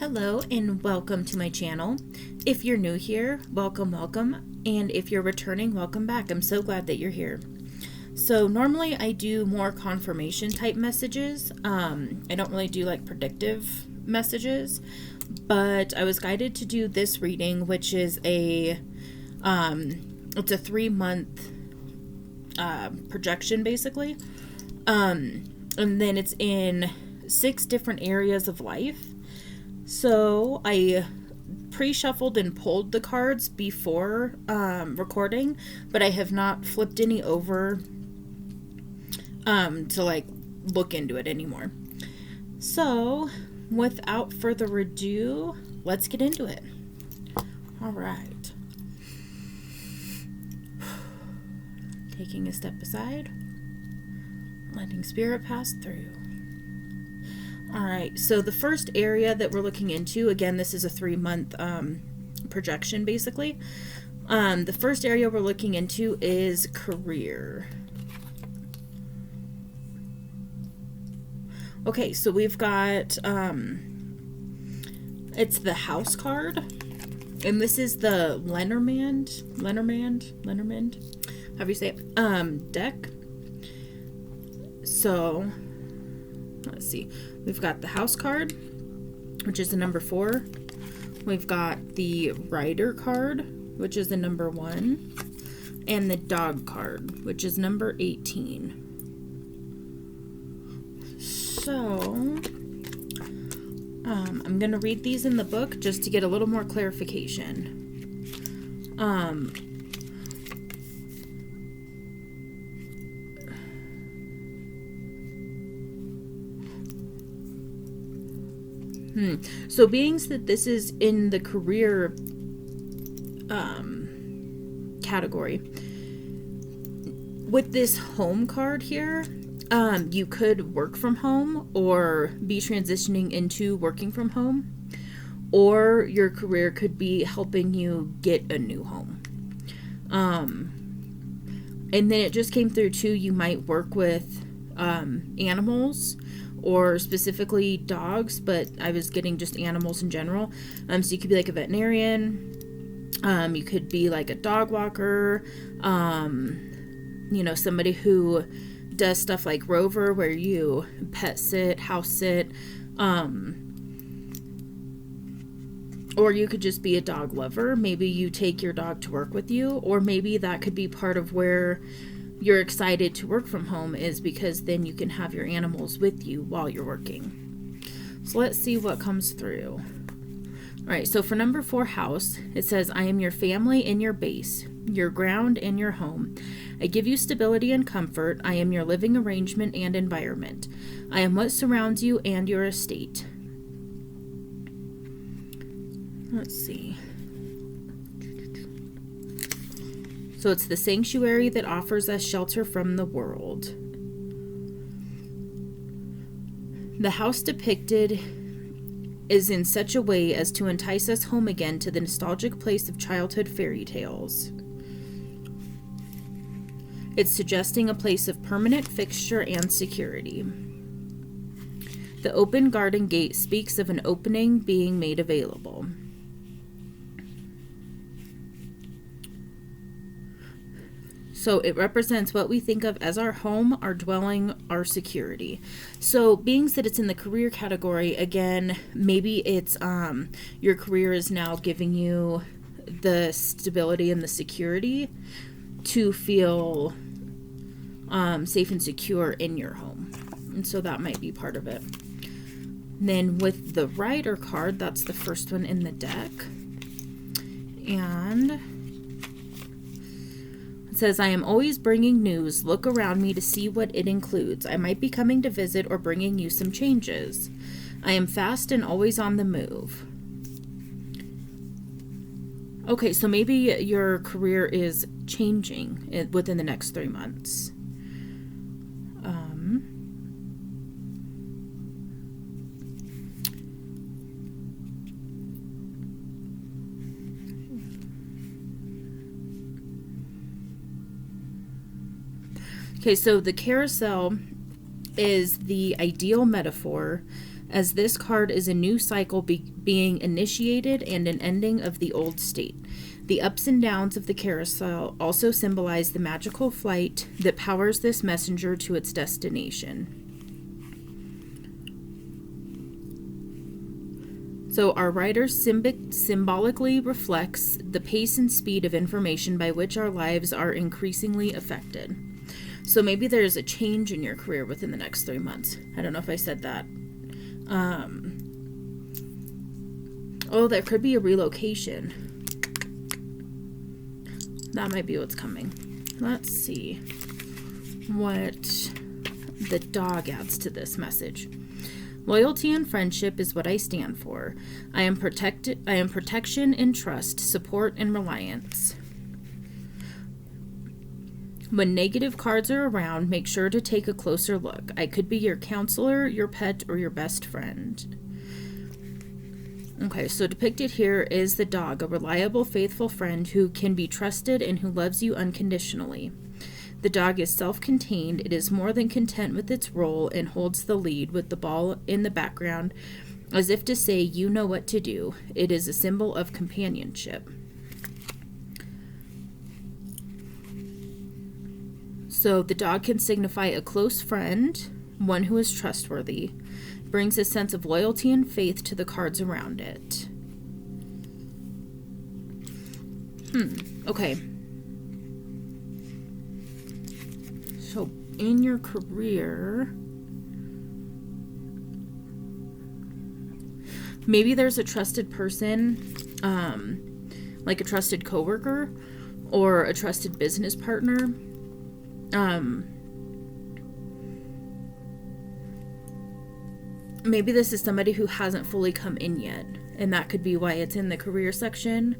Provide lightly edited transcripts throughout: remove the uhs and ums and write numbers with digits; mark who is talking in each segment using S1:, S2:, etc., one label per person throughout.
S1: Hello and welcome to my channel. If you're new here, welcome. And if you're returning, welcome back. I'm so glad that you're here. So normally I do more confirmation type messages. I don't really do like predictive messages, but I was guided to do this reading, which is it's a 3-month projection basically. And then it's in 6 different areas of life. So I pre-shuffled and pulled the cards before recording, but I have not flipped any over to like look into it anymore. So without further ado, let's get into it. All right. Taking a step aside, letting spirit pass through. All right, so the first area that we're looking into, again, this is a 3-month projection, basically. The first area we're looking into is career. Okay, so we've got, it's the house card, and this is the Lenormand, however you say it, deck. So, let's see. We've got the house card, which is the number 4. We've got the rider card, which is the number 1. And the dog card, which is number 18. So, I'm going to read these in the book just to get a little more clarification. So being that this is in the career category, with this home card here, you could work from home or be transitioning into working from home, or your career could be helping you get a new home. And then it just came through too, you might work with animals, or specifically dogs, but I was getting just animals in general. So you could be like a veterinarian, you could be like a dog walker, somebody who does stuff like Rover, where you pet sit, house sit, or you could just be a dog lover. Maybe you take your dog to work with you, or maybe that could be part of where you're excited to work from home, is because then you can have your animals with you while you're working. So let's see what comes through. All right, so for number 4 house, it says, I am your family and your base, your ground and your home. I give you stability and comfort. I am your living arrangement and environment. I am what surrounds you and your estate. Let's see. So it's the sanctuary that offers us shelter from the world. The house depicted is in such a way as to entice us home again to the nostalgic place of childhood fairy tales. It's suggesting a place of permanent fixture and security. The open garden gate speaks of an opening being made available. So it represents what we think of as our home, our dwelling, our security. So being that it's in the career category, again, maybe it's your career is now giving you the stability and the security to feel safe and secure in your home. And so that might be part of it. And then with the rider card, that's the first one in the deck. And it says, I am always bringing news. Look around me to see what it includes. I might be coming to visit or bringing you some changes. I am fast and always on the move. Okay, so maybe your career is changing within the next 3 months. Okay, so the carousel is the ideal metaphor as this card is a new cycle being initiated and an ending of the old state. The ups and downs of the carousel also symbolize the magical flight that powers this messenger to its destination. So our rider symbolically reflects the pace and speed of information by which our lives are increasingly affected. So maybe there's a change in your career within the next 3 months. I don't know if I said that. There could be a relocation. That might be what's coming. Let's see what the dog adds to this message. Loyalty and friendship is what I stand for. I am protection and trust, support and reliance. When negative cards are around, make sure to take a closer look. I could be your counselor, your pet, or your best friend. Okay, so depicted here is the dog, a reliable, faithful friend who can be trusted and who loves you unconditionally. The dog is self-contained. It is more than content with its role and holds the lead with the ball in the background as if to say, you know what to do. It is a symbol of companionship. So the dog can signify a close friend, one who is trustworthy, brings a sense of loyalty and faith to the cards around it. Okay. So in your career, maybe there's a trusted person, like a trusted coworker or a trusted business partner. Maybe this is somebody who hasn't fully come in yet, and that could be why it's in the career section.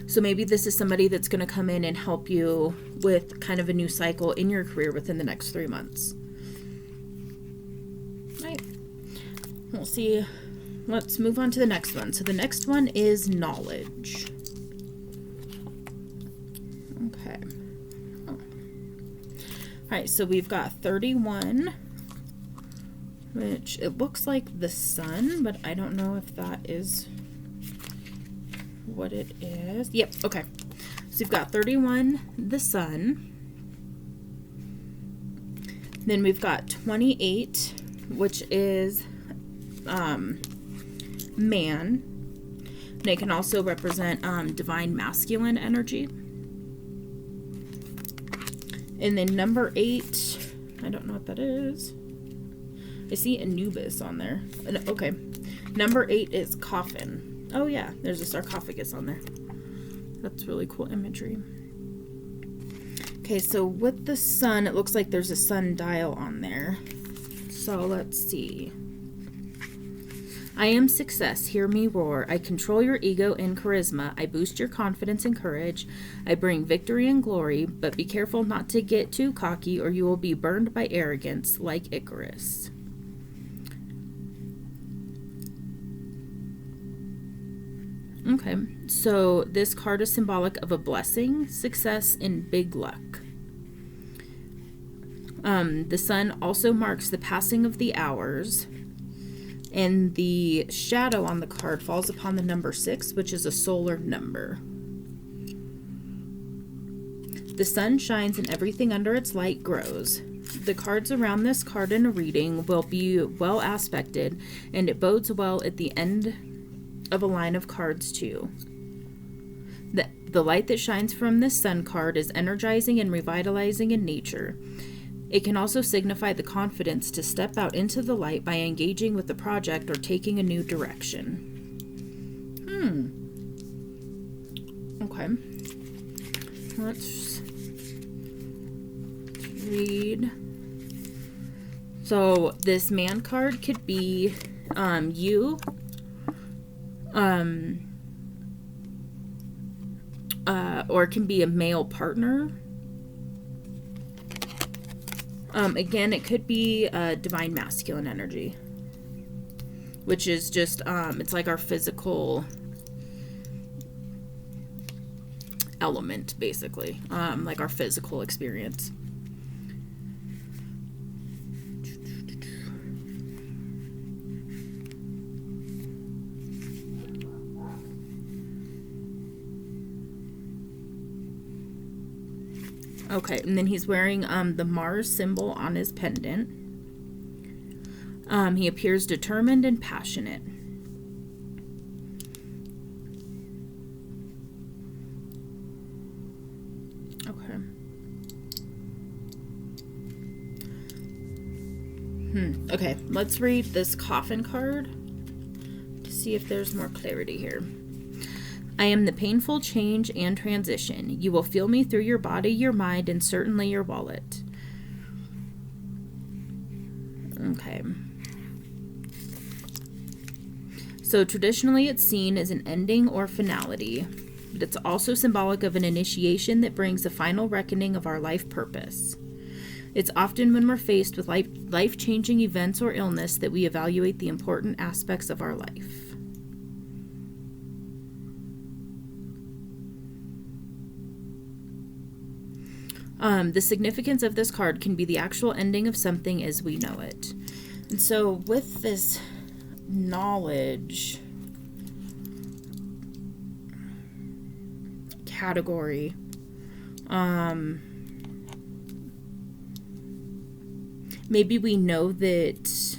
S1: So maybe this is somebody that's going to come in and help you with kind of a new cycle in your career within the next 3 months. Right. We'll see. Let's move on to the next one. So the next one is knowledge. Okay. All right, so we've got 31, which it looks like the sun, but I don't know if that is what it is. Yep, okay. So you've got 31, the sun. Then we've got 28, which is man. And it can also represent divine masculine energy. And then number 8, I don't know what that is. I see Anubis on there. Okay. Number 8 is coffin. Oh yeah, there's a sarcophagus on there. That's really cool imagery. Okay, so with the sun, it looks like there's a sundial on there. So let's see. I am success, hear me roar. I control your ego and charisma. I boost your confidence and courage. I bring victory and glory, but be careful not to get too cocky or you will be burned by arrogance like Icarus. Okay, so this card is symbolic of a blessing, success, and big luck. The sun also marks the passing of the hours, and the shadow on the card falls upon the number 6, which is a solar number. The sun shines and everything under its light grows. The cards around this card in a reading will be well aspected, and it bodes well at the end of a line of cards too. The light that shines from this sun card is energizing and revitalizing in nature. It can also signify the confidence to step out into the light by engaging with the project or taking a new direction. Okay. Let's read. So this man card could be you. Or it can be a male partner. Again, it could be divine masculine energy, which is just, it's like our physical element, basically, like our physical experience. Okay, and then he's wearing the Mars symbol on his pendant. He appears determined and passionate. Okay. Okay, let's read this coffin card to see if there's more clarity here. I am the painful change and transition. You will feel me through your body, your mind, and certainly your wallet. Okay. So traditionally it's seen as an ending or finality, but it's also symbolic of an initiation that brings a final reckoning of our life purpose. It's often when we're faced with life-changing events or illness that we evaluate the important aspects of our life. The significance of this card can be the actual ending of something as we know it. And so with this knowledge category, maybe we know that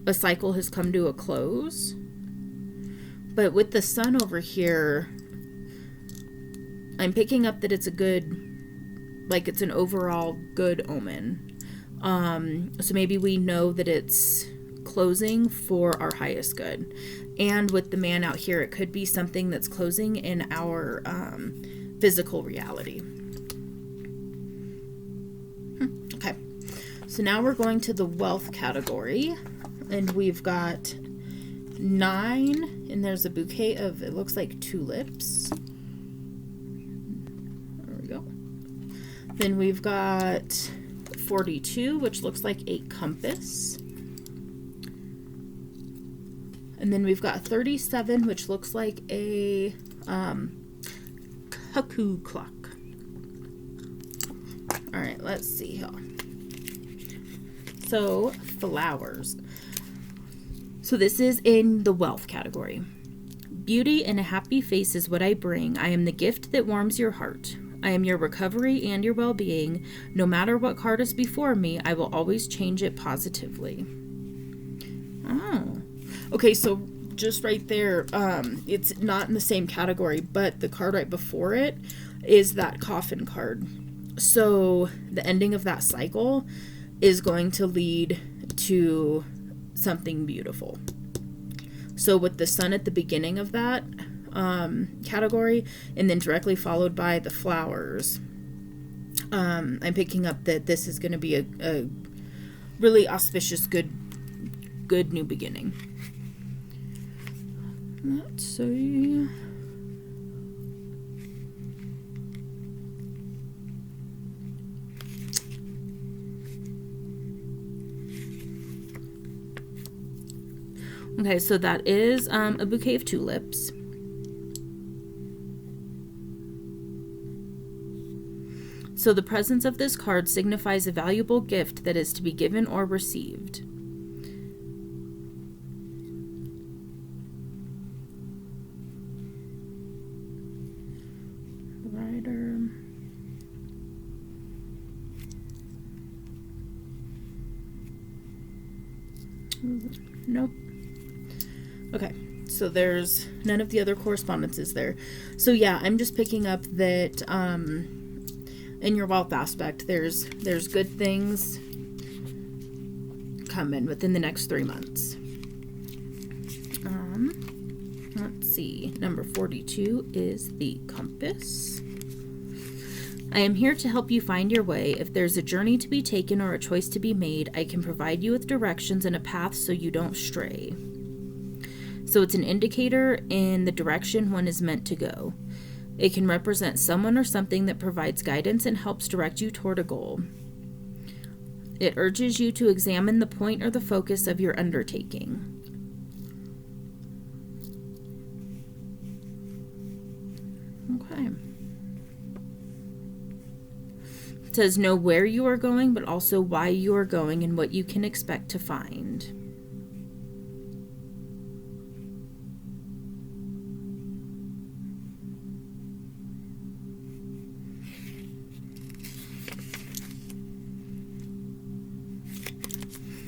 S1: a cycle has come to a close, but with the sun over here, I'm picking up that it's a good, like it's an overall good omen. So maybe we know that it's closing for our highest good. And with the man out here, it could be something that's closing in our physical reality. Okay. So now we're going to the wealth category. And we've got 9. And there's a bouquet of, it looks like tulips. There we go. Then we've got 42, which looks like a compass. And then we've got 37, which looks like a cuckoo clock. All right, let's see here. So, flowers. So this is in the wealth category. Beauty and a happy face is what I bring. I am the gift that warms your heart. I am your recovery and your well-being. No matter what card is before me, I will always change it positively. Oh. Okay, so just right there, it's not in the same category, but the card right before it is that coffin card. So the ending of that cycle is going to lead to something beautiful. So with the sun at the beginning of that category, and then directly followed by the flowers, I'm picking up that this is going to be a really auspicious, good new beginning. Let's see. Okay, so that is a bouquet of tulips. So the presence of this card signifies a valuable gift that is to be given or received. Rider. Nope. Okay, so there's none of the other correspondences there. So yeah, I'm just picking up that in your wealth aspect, there's good things coming within the next 3 months. Let's see. Number 42 is the compass. I am here to help you find your way. If there's a journey to be taken or a choice to be made, I can provide you with directions and a path so you don't stray. So it's an indicator in the direction one is meant to go. It can represent someone or something that provides guidance and helps direct you toward a goal. It urges you to examine the point or the focus of your undertaking. Okay. It says know where you are going, but also why you are going and what you can expect to find.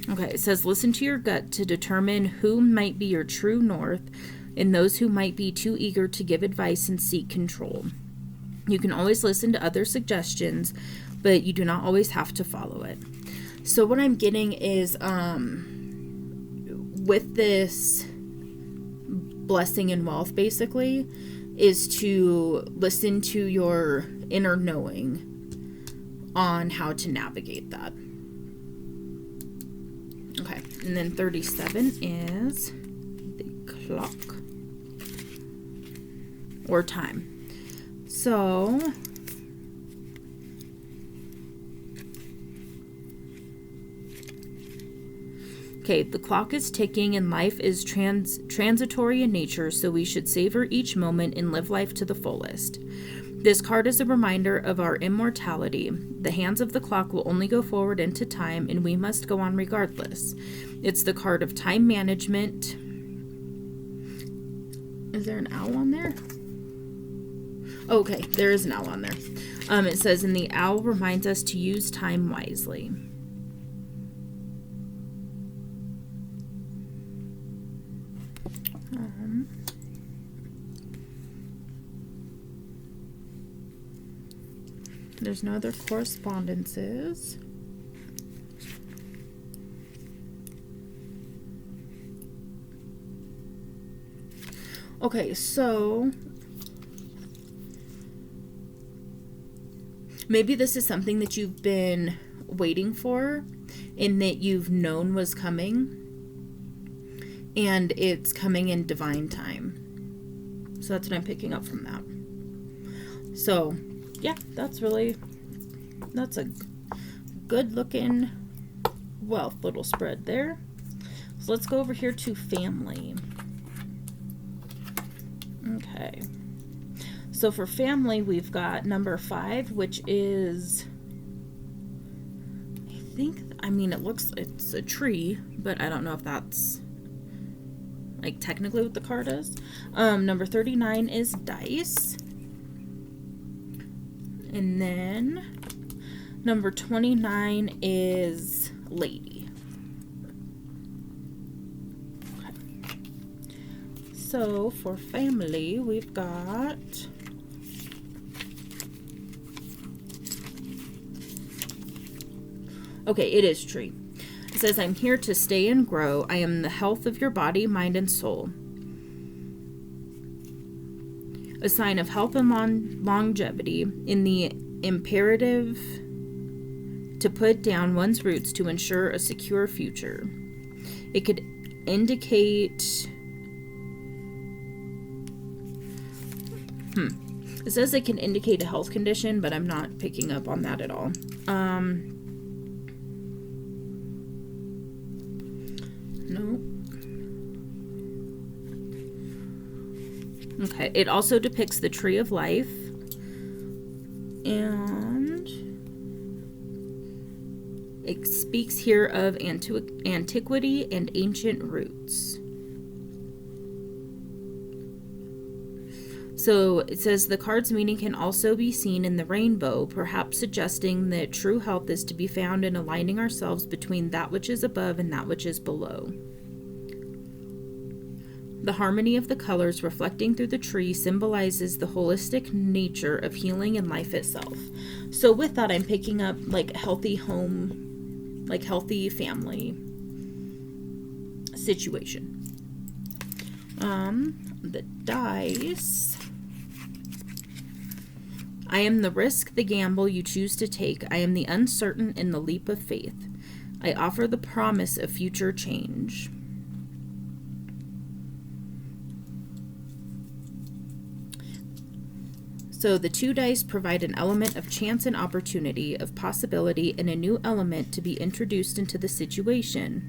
S1: Okay, it says listen to your gut to determine who might be your true north and those who might be too eager to give advice and seek control. You can always listen to other suggestions, but you do not always have to follow it. So what I'm getting is with this blessing and wealth, basically, is to listen to your inner knowing on how to navigate that. Okay, and then 37 is the clock or time. So okay, the clock is ticking and life is transitory in nature, so we should savor each moment and live life to the fullest. This card is a reminder of our immortality. The hands of the clock will only go forward into time, and we must go on regardless. It's the card of time management. Is there an owl on there? Okay, there is an owl on there. It says, and the owl reminds us to use time wisely. There's no other correspondences. Okay, so maybe this is something that you've been waiting for and that you've known was coming, and it's coming in divine time. So that's what I'm picking up from that. So yeah, that's a good looking wealth little spread there. So let's go over here to family. Okay. So for family, we've got number 5, which is, it's a tree, but I don't know if that's like technically what the card is. Number 39 is dice. And then number 29 is lady. Okay. So for family, we've got okay, it is tree. It says, I'm here to stay and grow. I am the health of your body, mind, and soul. A sign of health and longevity in the imperative to put down one's roots to ensure a secure future. It could indicate... It says it can indicate a health condition, but I'm not picking up on that at all. No. Okay, it also depicts the tree of life, and it speaks here of antiquity and ancient roots. So it says the card's meaning can also be seen in the rainbow, perhaps suggesting that true health is to be found in aligning ourselves between that which is above and that which is below. The harmony of the colors reflecting through the tree symbolizes the holistic nature of healing and life itself. So with that, I'm picking up like healthy home, like healthy family situation. The dice. I am the risk, the gamble you choose to take. I am the uncertain in the leap of faith. I offer the promise of future change. So the 2 dice provide an element of chance and opportunity, of possibility, and a new element to be introduced into the situation.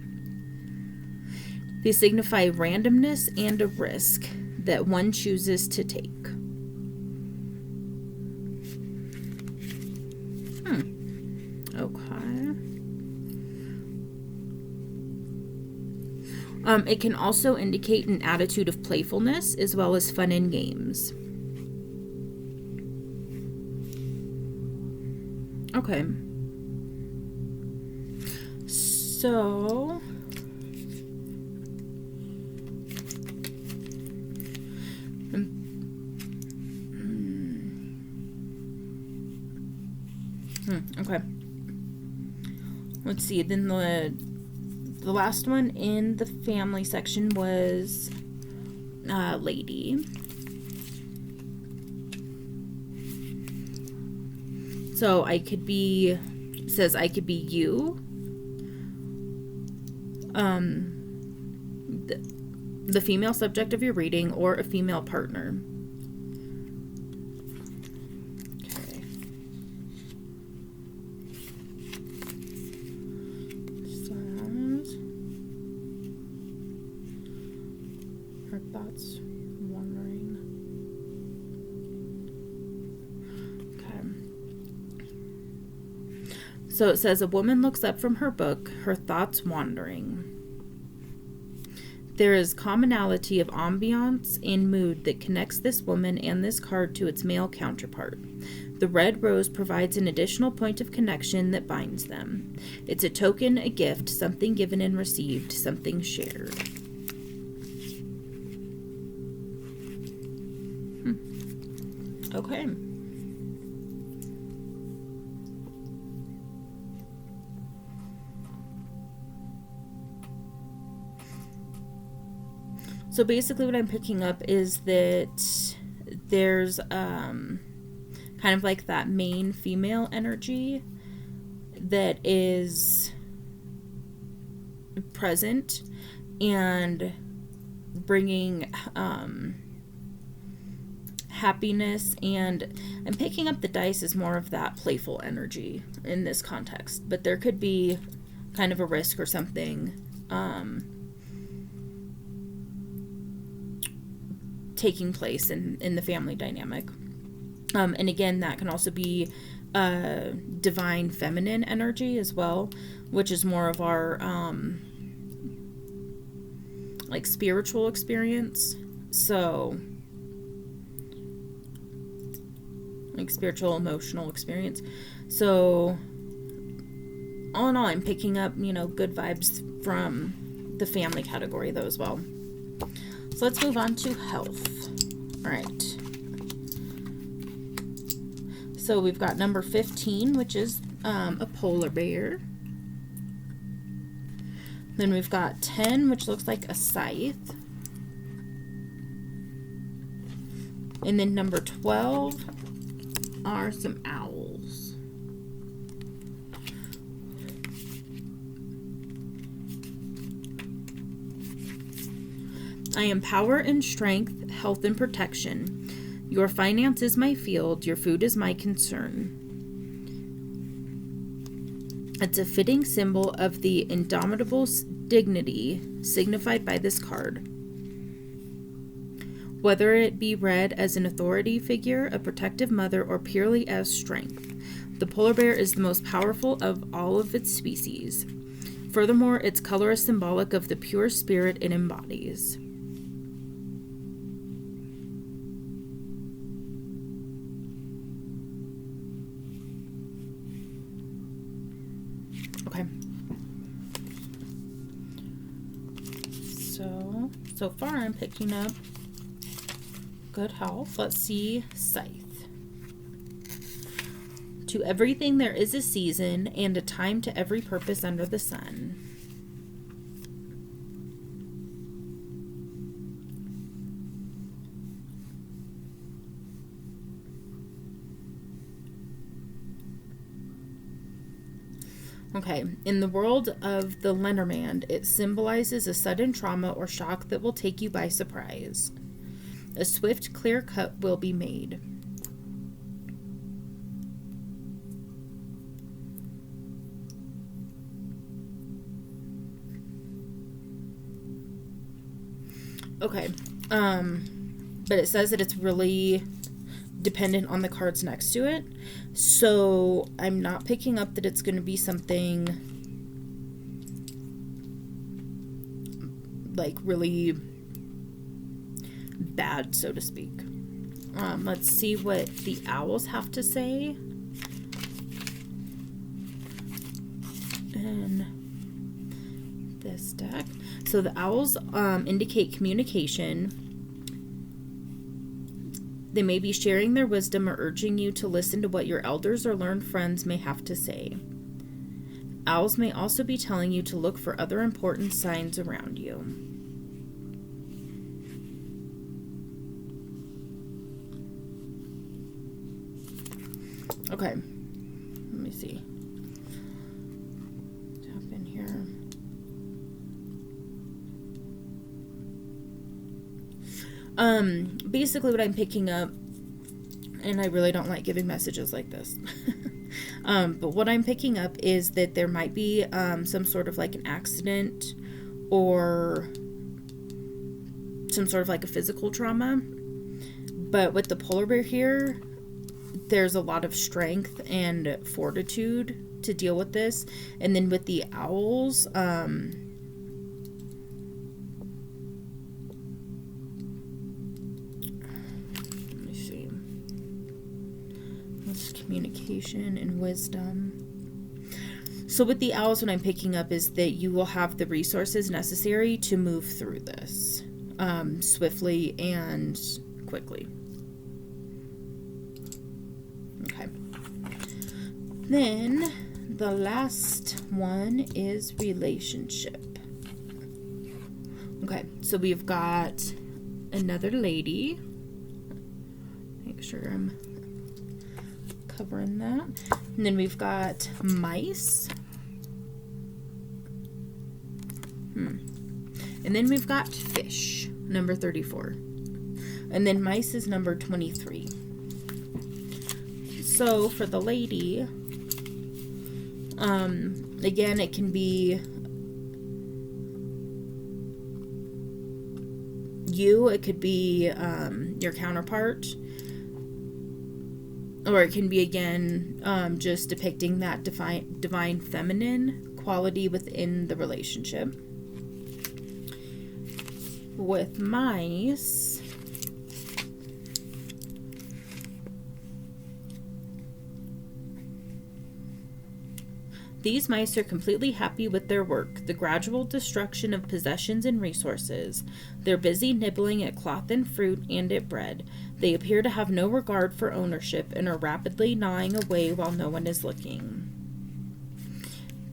S1: They signify randomness and a risk that one chooses to take. Okay. It can also indicate an attitude of playfulness as well as fun and games. Okay. So, okay. Let's see. Then the last one in the family section was lady. So I could be, it says I could be you. The female subject of your reading, or a female partner. Okay. Says, her thoughts wandering. Okay. So it says, a woman looks up from her book, her thoughts wandering. There is commonality of ambiance and mood that connects this woman and this card to its male counterpart. The red rose provides an additional point of connection that binds them. It's a token, a gift, something given and received, something shared. Okay. So basically what I'm picking up is that there's kind of like that main female energy that is present and bringing happiness, and I'm picking up the dice as more of that playful energy in this context, but there could be kind of a risk or something taking place in the family dynamic. And again, that can also be divine feminine energy as well, which is more of our like spiritual experience. So like spiritual emotional experience. So all in all, I'm picking up, good vibes from the family category though as well. So let's move on to health. All right. So we've got number 15, which is a polar bear. Then we've got 10, which looks like a scythe. And then number 12 are some owls. I am power and strength, health and protection. Your finance is my field, your food is my concern. It's a fitting symbol of the indomitable dignity signified by this card. Whether it be read as an authority figure, a protective mother, or purely as strength, the polar bear is the most powerful of all of its species. Furthermore, its color is symbolic of the pure spirit it embodies. Okay. So far I'm picking up good health. Let's see, scythe. To everything there is a season, and a time to every purpose under the sun. Okay, in the world of the Lenormand, it symbolizes a sudden trauma or shock that will take you by surprise. A swift, clear cut will be made. Okay, but it says that it's really dependent on the cards next to it, so I'm not picking up that it's going to be something like really bad, so to speak. Let's see what the owls have to say. And this deck. So the owls indicate communication. They may be sharing their wisdom or urging you to listen to what your elders or learned friends may have to say. Owls may also be telling you to look for other important signs around you. Okay, let me see. Tap in here. Basically what I'm picking up, and I really don't like giving messages like this, but what I'm picking up is that there might be some sort of like an accident or some sort of like a physical trauma. But with the polar bear here, there's a lot of strength and fortitude to deal with this. And then with the owls, let me see. This communication and wisdom. So with the owls, what I'm picking up is that you will have the resources necessary to move through this swiftly and quickly. Okay. Then the last one is relationship. Okay, so we've got another lady. Make sure I'm covering that. And then we've got mice. And then we've got fish, number 34. And then mice is number 23. So for the lady, again, it can be you, it could be your counterpart, or it can be, again, just depicting that divine feminine quality within the relationship. With mice, these mice are completely happy with their work, the gradual destruction of possessions and resources. They're busy nibbling at cloth and fruit and at bread. They appear to have no regard for ownership and are rapidly gnawing away while no one is looking.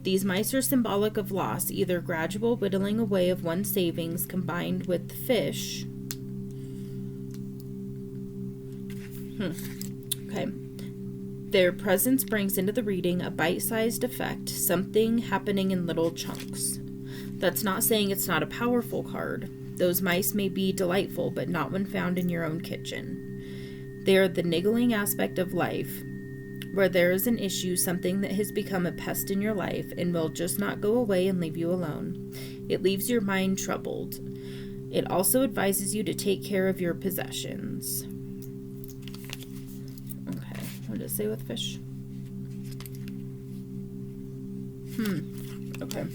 S1: These mice are symbolic of loss, either gradual whittling away of one's savings combined with fish. Okay. Their presence brings into the reading a bite-sized effect, something happening in little chunks. That's not saying it's not a powerful card. Those mice may be delightful, but not when found in your own kitchen. They are the niggling aspect of life, where there is an issue, something that has become a pest in your life and will just not go away and leave you alone. It leaves your mind troubled. It also advises you to take care of your possessions. Okay, what did it say with fish? Okay.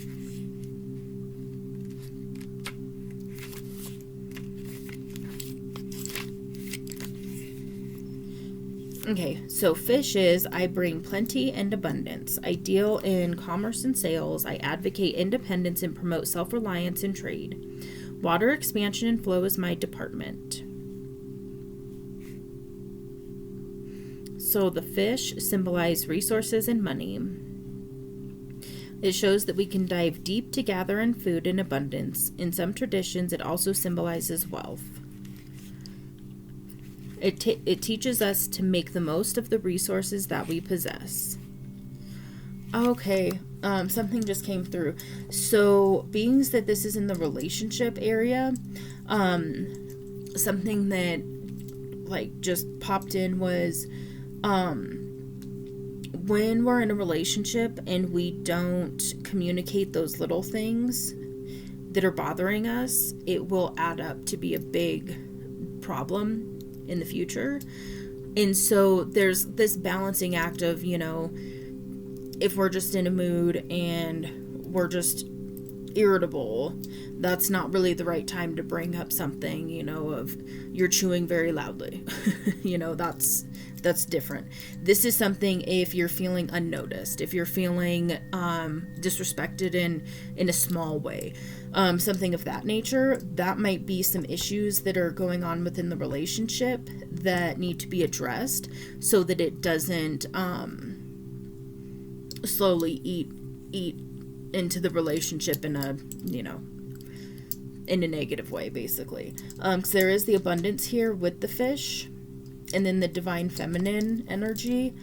S1: Okay, so fish is, I bring plenty and abundance. I deal in commerce and sales. I advocate independence and promote self-reliance in trade. Water expansion and flow is my department. So the fish symbolize resources and money. It shows that we can dive deep to gather in food in abundance. In some traditions, it also symbolizes wealth. It teaches us to make the most of the resources that we possess. Okay, something just came through. So, being that this is in the relationship area, something that like just popped in was when we're in a relationship and we don't communicate those little things that are bothering us, it will add up to be a big problem in the future. And so there's this balancing act of, you know, if we're just in a mood and we're just irritable, that's not really the right time to bring up something, you know, of you're chewing very loudly. You know, that's different. This is something if you're feeling unnoticed, if you're feeling disrespected in a small way, something of that nature. That might be some issues that are going on within the relationship that need to be addressed so that it doesn't slowly eat into the relationship in a, you know, in a negative way, basically. Because there is the abundance here with the fish, and then the divine feminine energy.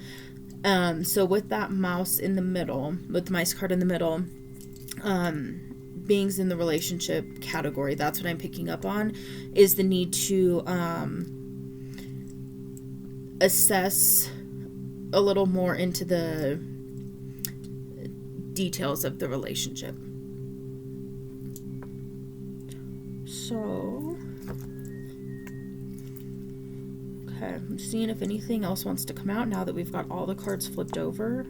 S1: So with that mouse in the middle, with the mice card in the middle, beings in the relationship category, that's what I'm picking up on, is the need to assess a little more into the details of the relationship. So, okay, I'm seeing if anything else wants to come out now that we've got all the cards flipped over.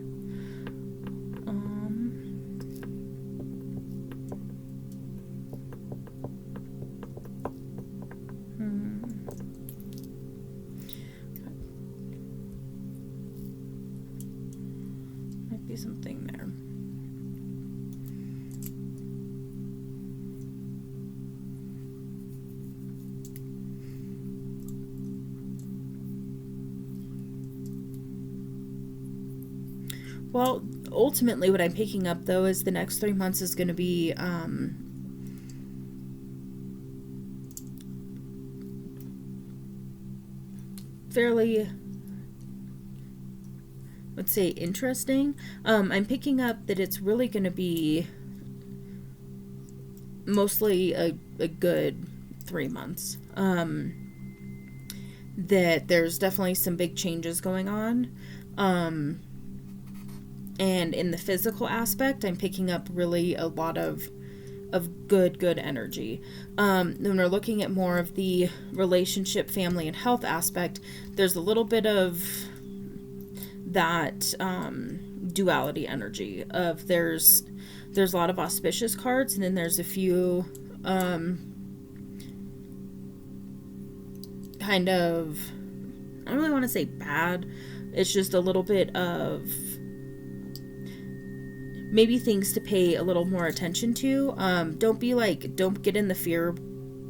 S1: Might be something there. Well, ultimately what I'm picking up, though, is the next 3 months is going to be fairly, let's say, interesting. I'm picking up that it's really going to be mostly a good 3 months. That there's definitely some big changes going on. And in the physical aspect, I'm picking up really a lot of good energy. When we're looking at more of the relationship, family, and health aspect, there's a little bit of that duality energy of there's a lot of auspicious cards, and then there's a few kind of, I don't really want to say bad, it's just a little bit of maybe things to pay a little more attention to. Don't get in the fear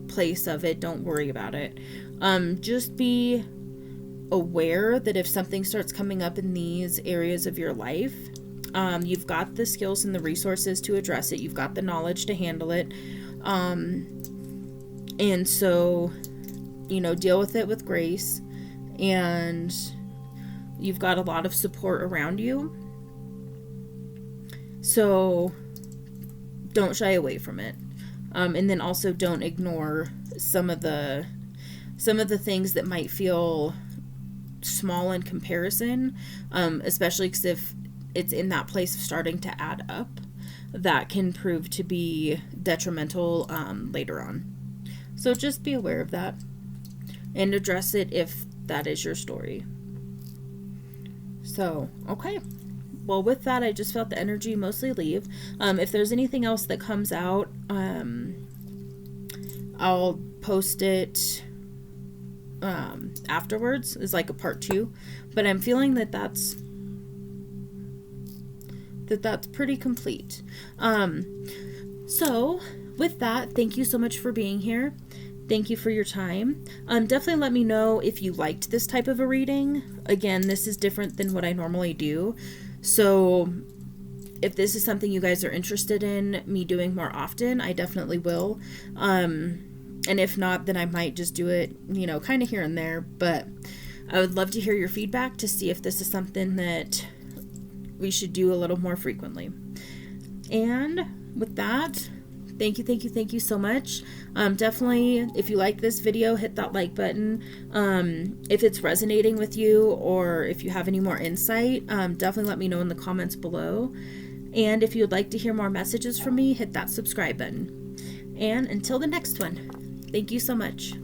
S1: place of it. Don't worry about it. Just be aware that if something starts coming up in these areas of your life, you've got the skills and the resources to address it. You've got the knowledge to handle it. And so, you know, deal with it with grace, and you've got a lot of support around you. So don't shy away from it. And then also don't ignore some of the things that might feel small in comparison, especially because if it's in that place of starting to add up, that can prove to be detrimental later on. So just be aware of that and address it if that is your story. So, okay. Well, with that, I just felt the energy mostly leave. If there's anything else that comes out, I'll post it afterwards as like a part 2. But I'm feeling that that's pretty complete. So, with that, thank you so much for being here. Thank you for your time. Definitely let me know if you liked this type of a reading. Again, this is different than what I normally do. So if this is something you guys are interested in me doing more often, I definitely will. And if not, then I might just do it, you know, kind of here and there. But I would love to hear your feedback to see if this is something that we should do a little more frequently. And with that, thank you so much. Definitely, if you like this video, hit that like button. If it's resonating with you, or if you have any more insight, definitely let me know in the comments below. And if you would like to hear more messages from me, hit that subscribe button. And until the next one, thank you so much.